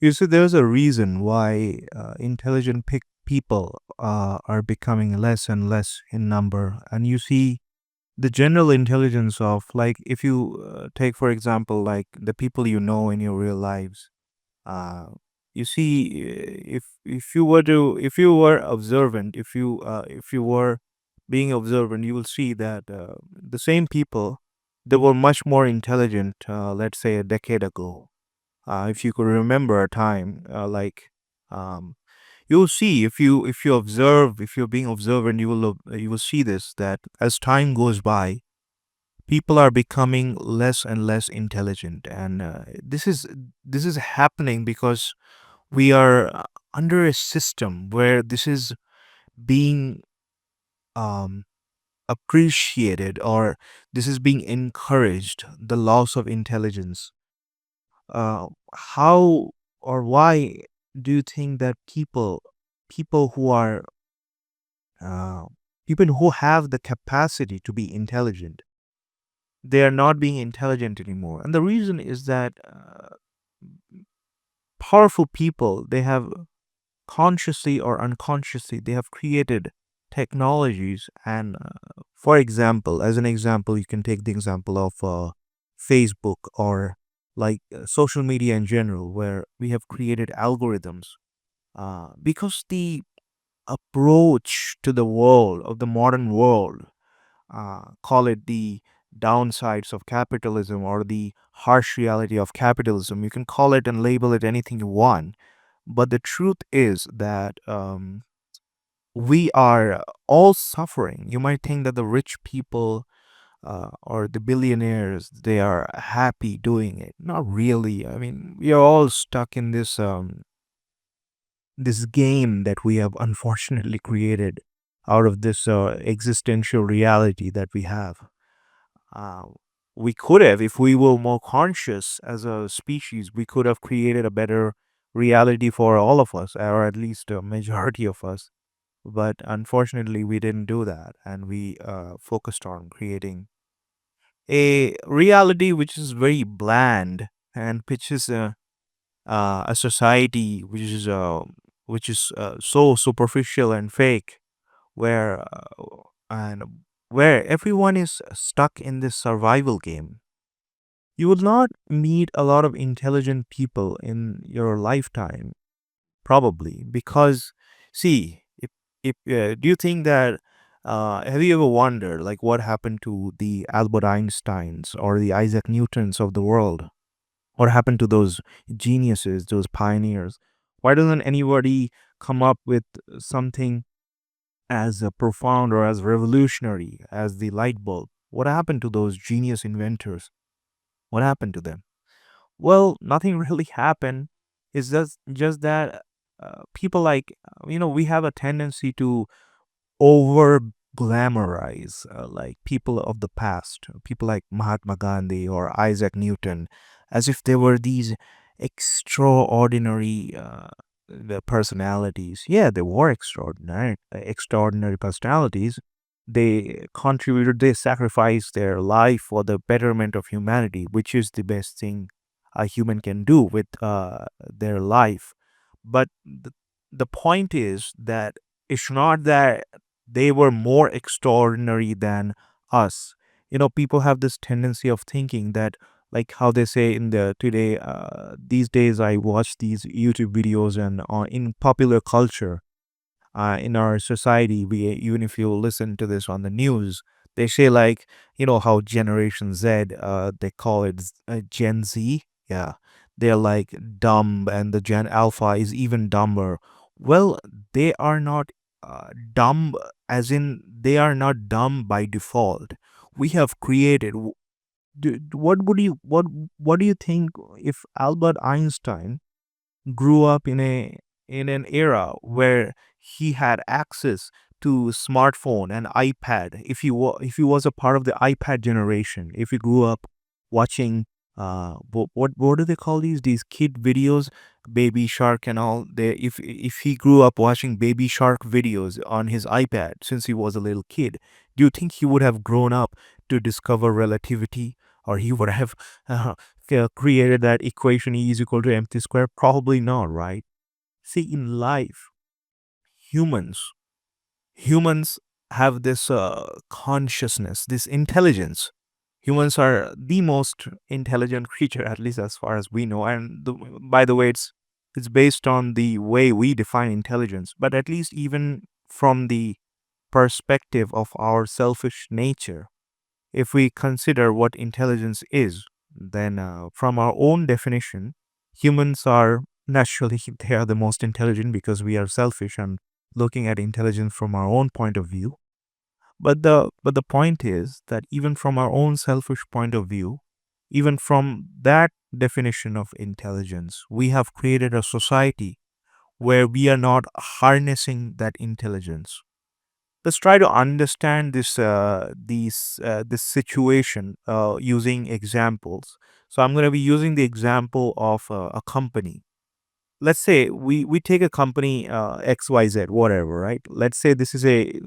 You see, there's a reason why intelligent people are becoming less and less in number. And you see, the general intelligence of, like, if you take, for example, like the people you know in your real lives, uh, you see, if you were observant, if you were being observant, you will see that the same people, they were much more intelligent, let's say a decade ago. If you could remember a time, um, you'll see, if you observe, if you're being observant, you will see this, that as time goes by, people are becoming less and less intelligent, and this is happening because we are under a system where this is being um, appreciated, or this is being encouraged, the loss of intelligence. How or why do you think that people who are uh, people who have the capacity to be intelligent, they are not being intelligent anymore? And the reason is that powerful people, they have consciously or unconsciously, they have created technologies. And for example, as an example, you can take the example of Facebook, or like social media in general, where we have created algorithms, because the approach to the world, of the modern world, call it the downsides of capitalism or the harsh reality of capitalism, you can call it and label it anything you want. But the truth is that we are all suffering. You might think that the rich people, or the billionaires, they are happy doing it. Not really. I mean, we are all stuck in this game that we have unfortunately created out of this existential reality that we have. Uh, we could have, if we were more conscious as a species, we could have created a better reality for all of us, or at least a majority of us. But unfortunately, we didn't do that, and we focused on creating a reality which is very bland, and which is a society which is so superficial and fake, where and where everyone is stuck in this survival game. You will not meet a lot of intelligent people in your lifetime, probably, because, see, if do you think that have you ever wondered, like, what happened to the Albert Einsteins or the Isaac Newtons of the world? What happened to those geniuses, those pioneers? Why doesn't anybody come up with something as profound or as revolutionary as the light bulb? What happened to those genius inventors? What happened to them? Well, nothing really happened. It's just that people, like, we have a tendency to over glamorize, like, people of the past, people like Mahatma Gandhi or Isaac Newton, as if they were these extraordinary the personalities. Yeah, they were extraordinary personalities. They contributed, they sacrificed their life for the betterment of humanity, which is the best thing a human can do with their life. But the point is that it's not that they were more extraordinary than us. People have this tendency of thinking that, like how they say in the today, these days I watch these YouTube videos, and in popular culture, in our society, we, even if you listen to this on the news, they say, like, how Generation Z, they call it Gen Z. Yeah, they're like dumb, and the Gen Alpha is even dumber. Well, they are not dumb, as in they are not dumb by default. We have created. What do you think if Albert Einstein grew up in an era where he had access to smartphone and iPad? If he was a part of the iPad generation, if he grew up watching what do they call these kid videos, Baby Shark and all, they if he grew up watching Baby Shark videos on his iPad since he was a little kid, do you think he would have grown up to discover relativity, or he would have uh, created that equation E is equal to mc square? Probably not, right? See, in life, humans humans have this consciousness, this intelligence. Humans are the most intelligent creature, at least as far as we know. And by the way, it's based on the way we define intelligence. But at least even from the perspective of our selfish nature, if we consider what intelligence is, then from our own definition, humans are naturally they are the most intelligent because we are selfish and looking at intelligence from our own point of view. But the point is that even from our own selfish point of view, even from that definition of intelligence, we have created a society where we are not harnessing that intelligence. Let's try to understand this situation using examples. So I'm going to be using the example of a company. Let's say we take a company XYZ, whatever, right? Let's say this is a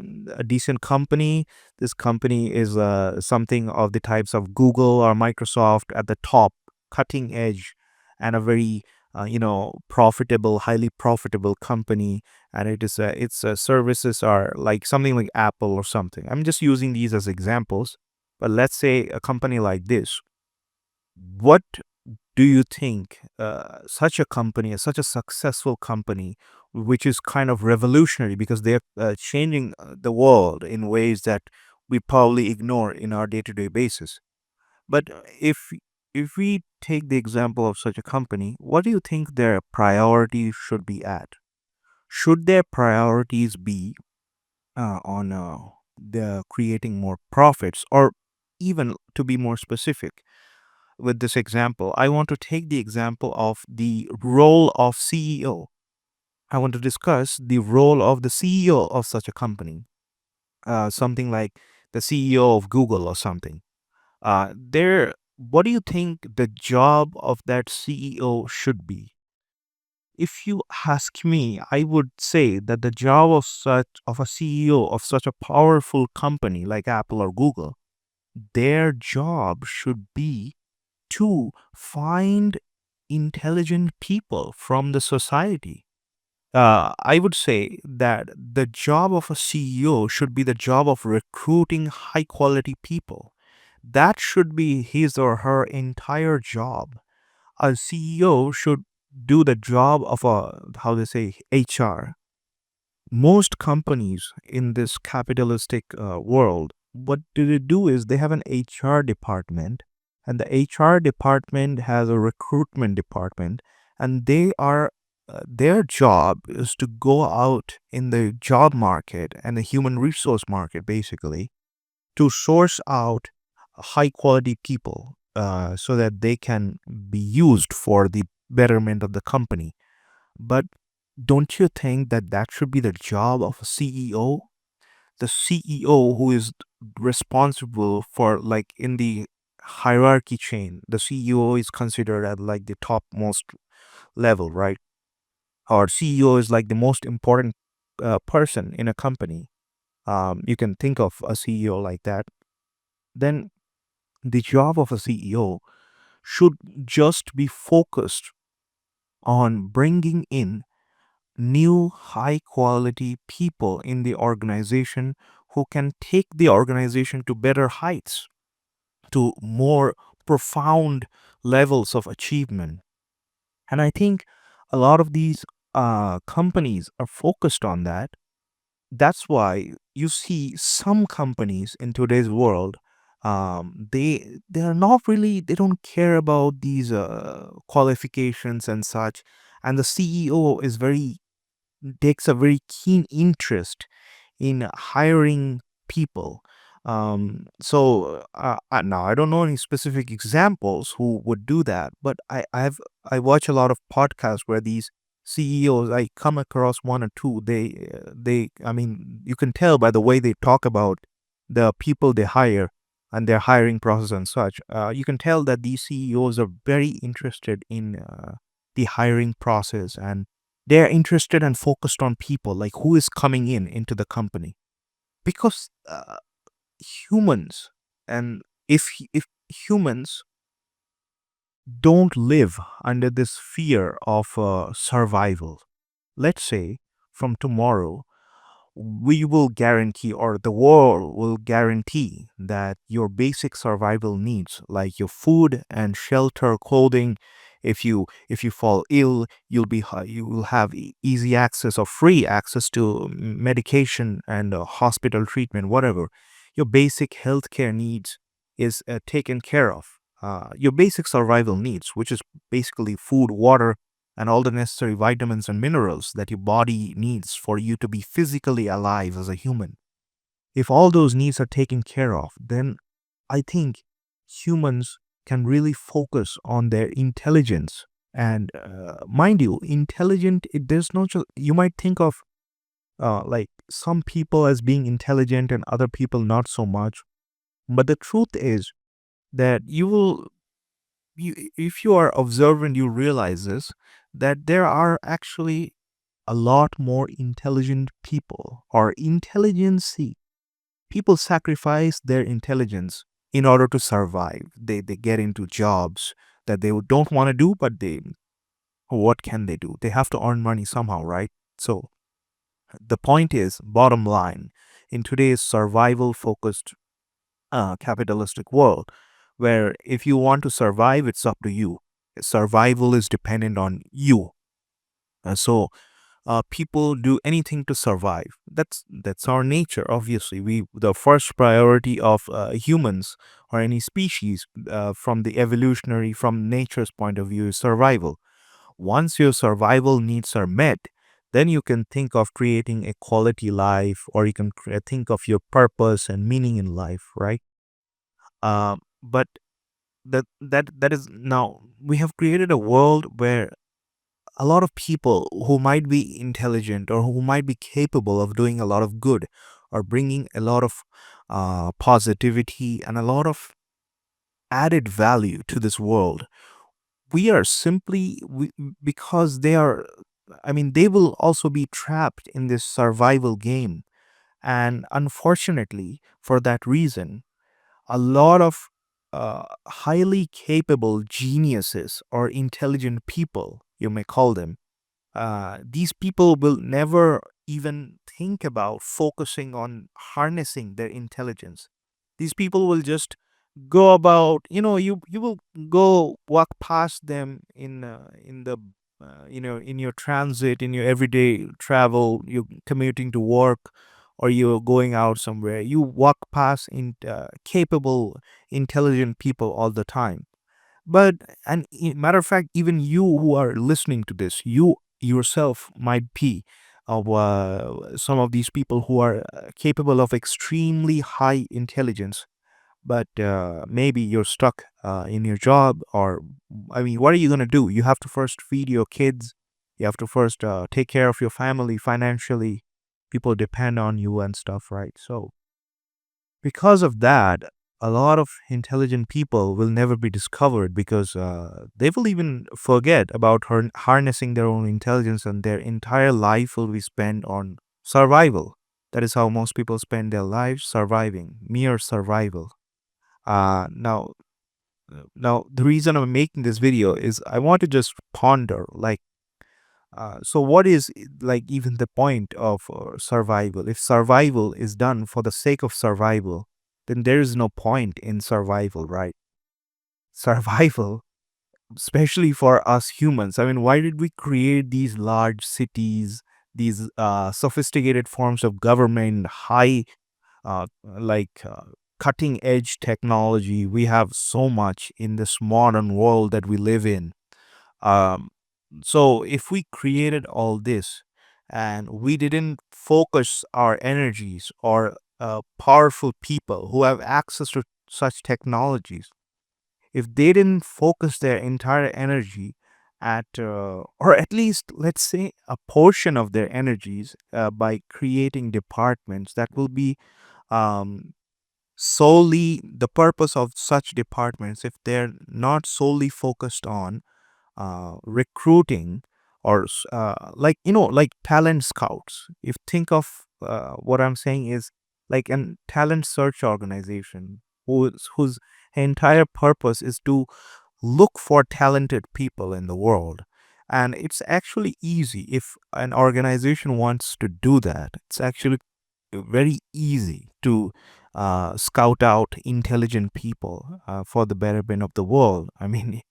decent company. This company is something of the types of Google or Microsoft at the top, cutting edge, and a very profitable, highly profitable company. And its services are like something like Apple or something. I'm just using these as examples. But let's say a company like this. What do you think such a company, such a successful company, which is kind of revolutionary because they're changing the world in ways that we probably ignore in our day-to-day basis? But if we take the example of such a company, what do you think their priorities should be at? Should their priorities be on the creating more profits, or even to be more specific, with this example, I want to take the example of the role of CEO. I want to discuss the role of the CEO of such a company, something like the CEO of Google or something. What do you think the job of that CEO should be? If you ask me, I would say that the job of a CEO of such a powerful company like Apple or Google, their job should be to find intelligent people from the society. I would say that the job of a CEO should be the job of recruiting high quality people. That should be his or her entire job. A CEO should do the job of how they say, HR. Most companies in this capitalistic world, what do they do is they have an HR department, and the HR department has a recruitment department, and their job is to go out in the job market and the human resource market, basically, to source out high quality people so that they can be used for the betterment of the company. But don't you think that that should be the job of a CEO? The CEO who is responsible for, like, in the hierarchy chain, the CEO is considered at like the topmost level, right? Or CEO is like the most important person in a company. You can think of a CEO like that. Then the job of a CEO should just be focused on bringing in new high quality people in the organization who can take the organization to better heights, to more profound levels of achievement. And I think a lot of these companies are focused on that. That's why you see some companies in today's world, they are not really, they don't care about these qualifications and such, and the CEO is very takes a very keen interest in hiring people. Now I don't know any specific examples who would do that, but I watch a lot of podcasts where these CEOs, I come across one or two. I mean, you can tell by the way they talk about the people they hire and their hiring process and such. You can tell that these CEOs are very interested in the hiring process, and they're interested and focused on people, like who is coming in into the company, because humans, and if humans don't live under this fear of survival. Let's say from tomorrow, we will guarantee, or the world will guarantee, that your basic survival needs, like your food and shelter, clothing, if you fall ill, you will have easy access or free access to medication and hospital treatment, whatever. Your basic healthcare needs is taken care of. Your basic survival needs, which is basically food, water, and all the necessary vitamins and minerals that your body needs for you to be physically alive as a human. If all those needs are taken care of, then I think humans can really focus on their intelligence. And mind you, intelligent, there's no, you might think of like some people as being intelligent and other people not so much. But the truth is that if you are observant, you realize this, that there are actually a lot more intelligent people, or intelligency. People sacrifice their intelligence in order to survive. They get into jobs that they don't want to do, but what can they do? They have to earn money somehow, right? So the point is, bottom line, in today's survival focused capitalistic world, where if you want to survive, it's up to you. Survival is dependent on you. So people do anything to survive. That's our nature. Obviously, we the first priority of humans or any species, from nature's point of view, is survival. Once your survival needs are met, then you can think of creating a quality life, or you can think of your purpose and meaning in life, right? But that is, now we have created a world where a lot of people who might be intelligent or who might be capable of doing a lot of good, or bringing a lot of positivity and a lot of added value to this world, we are simply because they are, I mean, they will also be trapped in this survival game. And unfortunately, for that reason, a lot of highly capable geniuses or intelligent people, you may call them, these people will never even think about focusing on harnessing their intelligence. These people will just go about, you will go walk past them in the in your transit, in your everyday travel, you're commuting to work, or you're going out somewhere, you walk past capable, intelligent people all the time. But, and matter of fact, even you who are listening to this, you yourself might be of some of these people who are capable of extremely high intelligence. But maybe you're stuck in your job, or, I mean, what are you going to do? You have to first feed your kids. You have to first take care of your family financially. People depend on you and stuff, right? So because of that, a lot of intelligent people will never be discovered, because they will even forget about harnessing their own intelligence, and their entire life will be spent on survival. That is how most people spend their lives, surviving, mere survival. Uh, now, now the reason I'm making this video is I want to just ponder, like, so what is like even the point of survival? If survival is done for the sake of survival, then there is no point in survival, right? Survival, especially for us humans. I mean, why did we create these large cities, these sophisticated forms of government, high, like cutting edge technology? We have so much in this modern world that we live in. Um, so if we created all this and we didn't focus our energies, or powerful people who have access to such technologies, if they didn't focus their entire energy at, or at least let's say a portion of their energies, by creating departments that will be um, solely the purpose of such departments, if they're not solely focused on recruiting, or like, like talent scouts. If think of what I'm saying is like an talent search organization whose entire purpose is to look for talented people in the world. And it's actually easy if an organization wants to do that. It's actually very easy to scout out intelligent people for the betterment of the world. I mean,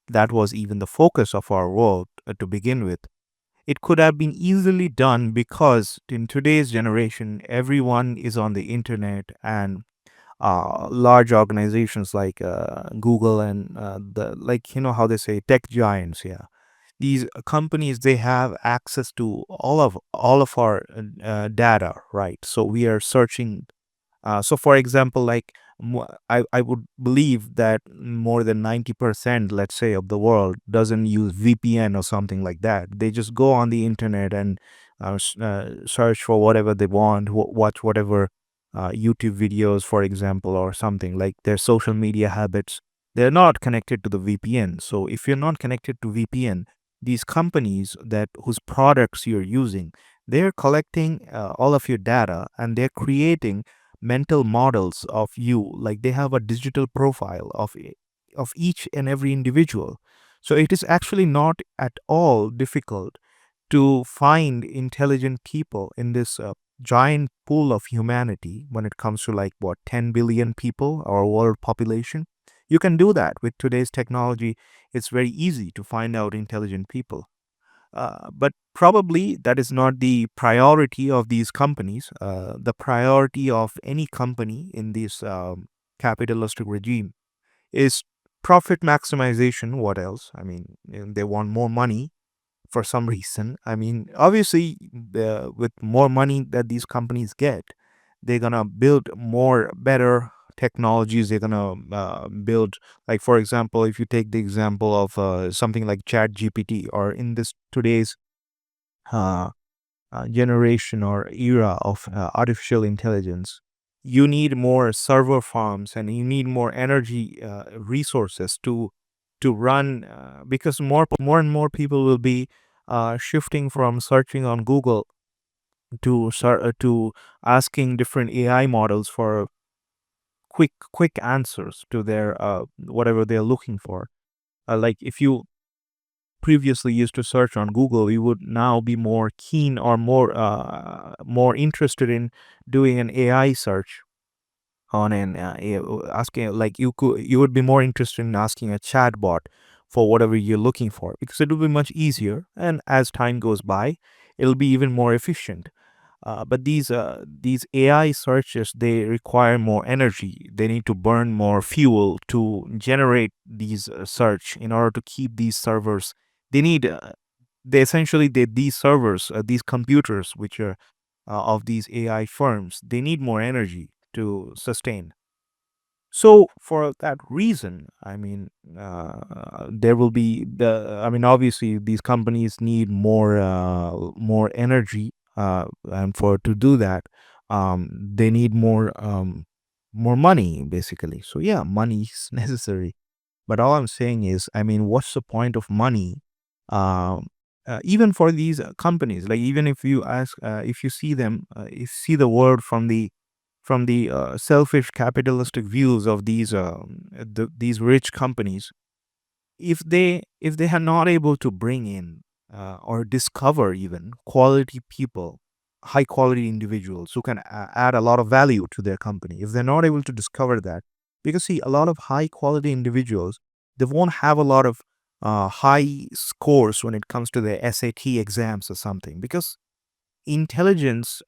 that was even the focus of our world to begin with. It could have been easily done because in today's generation, everyone is on the internet, and large organizations like Google and the, like, how they say, tech giants. Yeah, these companies, they have access to all of our data, right? So we are searching, so, for example, like, I would believe that more than 90%, let's say, of the world doesn't use VPN or something like that. They just go on the internet and search for whatever they want, watch whatever YouTube videos, for example, or something like their social media habits. They're not connected to the VPN. So, if you're not connected to VPN, these companies that whose products you're using, they're collecting all of your data, and they're creating mental models of you. Like, they have a digital profile of each and every individual. So it is actually not at all difficult to find intelligent people in this giant pool of humanity. When it comes to, like, what, 10 billion people, our world population, you can do that with today's technology. It's very easy to find out intelligent people. But probably that is not the priority of these companies. The priority of any company in this capitalistic regime is profit maximization. What else? I mean, they want more money for some reason. I mean, obviously, with more money that these companies get, they're gonna build more better technologies. They're gonna build, like, for example, if you take the example of something like Chat GPT, or in this today's uh, generation or era of artificial intelligence, you need more server farms, and you need more energy resources to run, because more and more people will be shifting from searching on Google to asking different AI models for quick answers to their whatever they're looking for. Like, if you previously used to search on Google, you would now be more keen, or more interested in doing an AI search on an asking, like, you would be more interested in asking a chatbot for whatever you're looking for, because it will be much easier, and as time goes by, it'll be even more efficient. But these AI searches, they require more energy. They need to burn more fuel to generate these search in order to keep these servers. They need they essentially they, these servers, these computers, which are of these AI firms, they need more energy to sustain. So for that reason, I mean, there will be I mean, obviously, these companies need more energy, and for to do that, they need more money, basically. So yeah, money is necessary. But all I'm saying is, I mean, what's the point of money? Um, Even for these companies, like, even if you ask, if you see them, if you see the world from the selfish capitalistic views of these rich companies, if they are not able to bring in or discover even quality people, high quality individuals who can add a lot of value to their company, if they're not able to discover that, because, see, a lot of high quality individuals, they won't have a lot of high scores when it comes to their SAT exams or something, because intelligence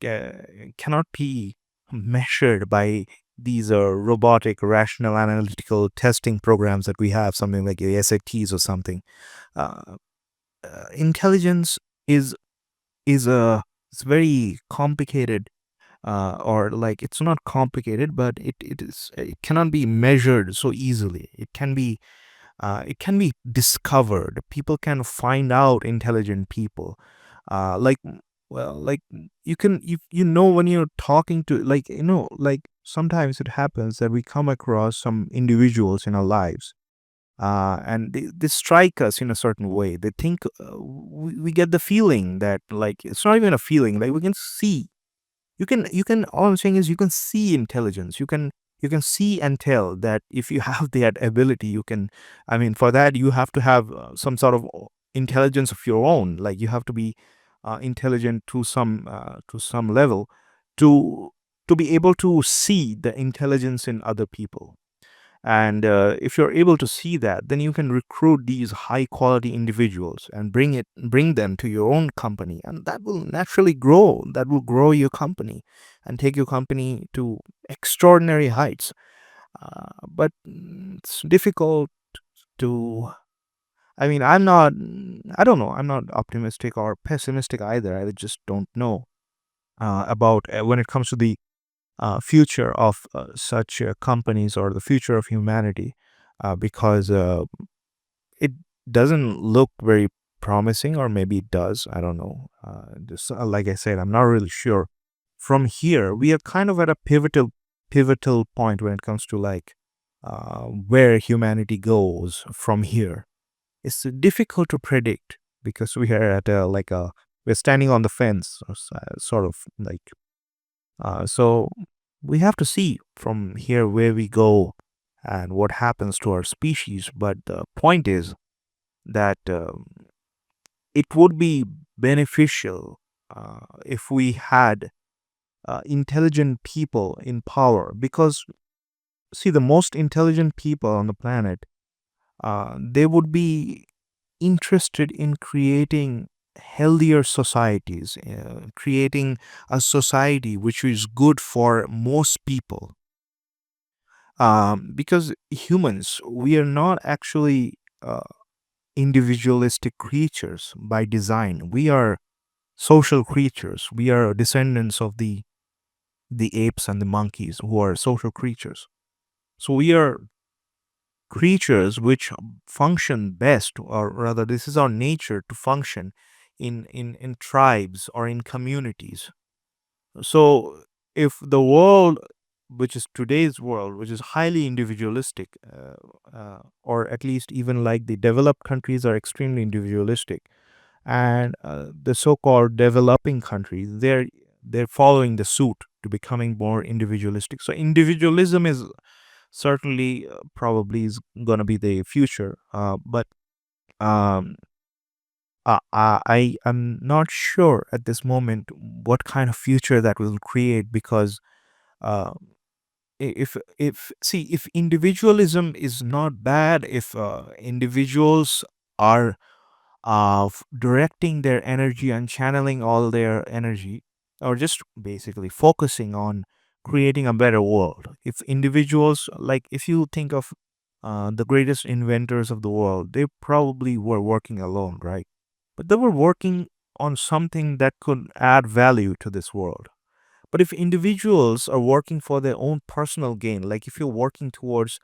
cannot be measured by these robotic, rational, analytical testing programs that we have, something like the SATs or something. Uh, Intelligence is is a it's very complicated, or, like, it's not complicated, but it cannot be measured so easily. It can be discovered. People can find out intelligent people. Like, well, like, when you're talking to, like, like, sometimes it happens that we come across some individuals in our lives, and they strike us in a certain way. They think, we get the feeling that, like, it's not even a feeling. Like, we can see, all I'm saying is, you can see intelligence. you can see and tell that if you have that ability, you can, I mean, for that, you have to have some sort of intelligence of your own. Like you have to be intelligent to some level to be able to see the intelligence in other people. And if you're able to see that, then you can recruit these high quality individuals and bring them to your own company, and that will naturally grow. That will grow your company and take your company to extraordinary heights. But it's difficult to. I mean, I'm not. I don't know. I'm not optimistic or pessimistic either. I just don't know about when it comes to the future of such companies or the future of humanity, because it doesn't look very promising, or maybe it does. I don't know. Like I said, I'm not really sure. From here, we are kind of at a pivotal point when it comes to like where humanity goes from here. It's difficult to predict because we are at a like a we're standing on the fence, or sort of like so we have to see from here where we go and what happens to our species. But the point is that it would be beneficial if we had intelligent people in power, because see, the most intelligent people on the planet, they would be interested in creating healthier societies, creating a society which is good for most people. Because humans, we are not actually individualistic creatures by design. We are social creatures. We are descendants of the apes and the monkeys, who are social creatures. So we are creatures which function best, or rather, this is our nature to function in tribes or in communities. So if the world, which is today's world, which is highly individualistic, or at least even like the developed countries are extremely individualistic, and the so-called developing countries, they're following the suit to becoming more individualistic. So individualism is certainly probably is going to be the future, but um, I am not sure at this moment what kind of future that will create, because uh, if see, if individualism is not bad, if individuals are directing their energy and channeling all their energy, or just basically focusing on creating a better world. If individuals, like if you think of the greatest inventors of the world, they probably were working alone, right? But they were working on something that could add value to this world. But if individuals are working for their own personal gain, like if you're working towards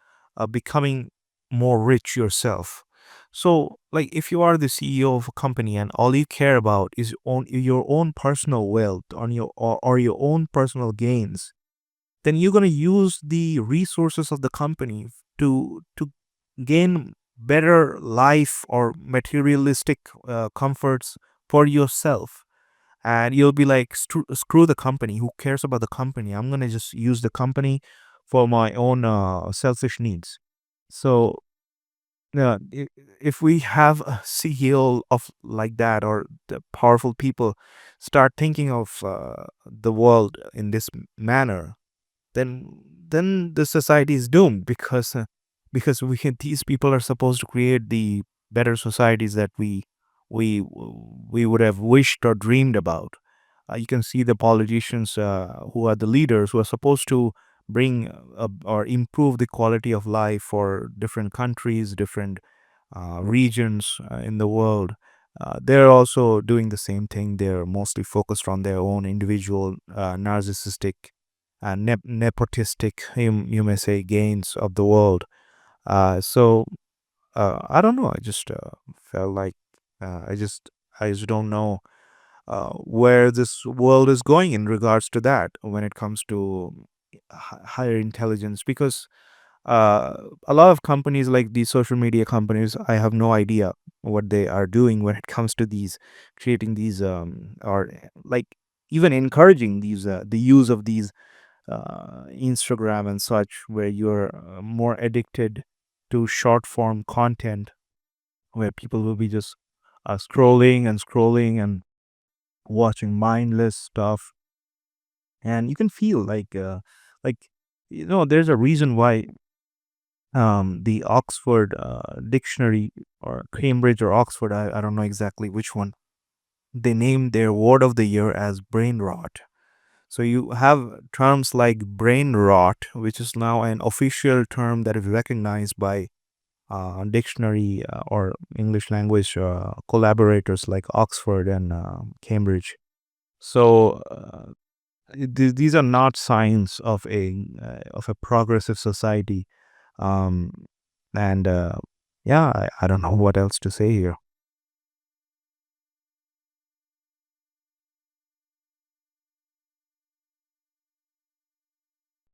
becoming more rich yourself, so like if you are the CEO of a company and all you care about is your own personal wealth, on or your own personal gains, then you're going to use the resources of the company to gain better life or materialistic comforts for yourself. And you'll be like, screw the company, who cares about the company, I'm gonna just use the company for my own selfish needs. So if we have a CEO of like that, or the powerful people start thinking of the world in this manner, then the society is doomed, because these people are supposed to create the better societies that we we would have wished or dreamed about. You can see the politicians who are the leaders, who are supposed to bring or improve the quality of life for different countries, different regions in the world. They're also doing the same thing. They're mostly focused on their own individual, narcissistic, nepotistic, you may say, gains of the world. I don't know. I just felt like I just don't know where this world is going in regards to that when it comes to higher intelligence, because a lot of companies, like these social media companies, I have no idea what they are doing when it comes to these creating these or like even encouraging these the use of these Instagram and such, where you're more addicted to short form content, where people will be just scrolling and scrolling and watching mindless stuff, and you can feel like there's a reason why the Oxford dictionary, or Cambridge or Oxford, I don't know exactly which one, they named their word of the year as brain rot. So you have terms like brain rot, which is now an official term that is recognized by dictionary or English language collaborators like Oxford and Cambridge. So these are not signs of a progressive society, and yeah, I don't know what else to say here.